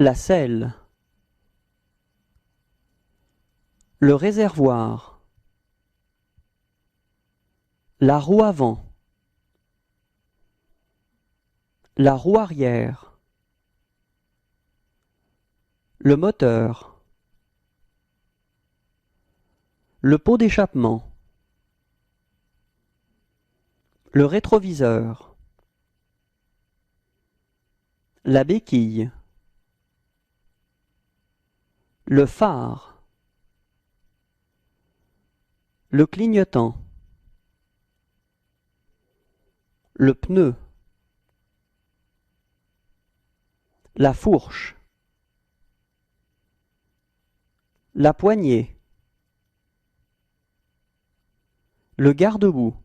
la selle, le réservoir, la roue avant, la roue arrière, le moteur, le pot d'échappement, le rétroviseur, la béquille, le phare, le clignotant, le pneu, la fourche, la poignée, le garde-boue,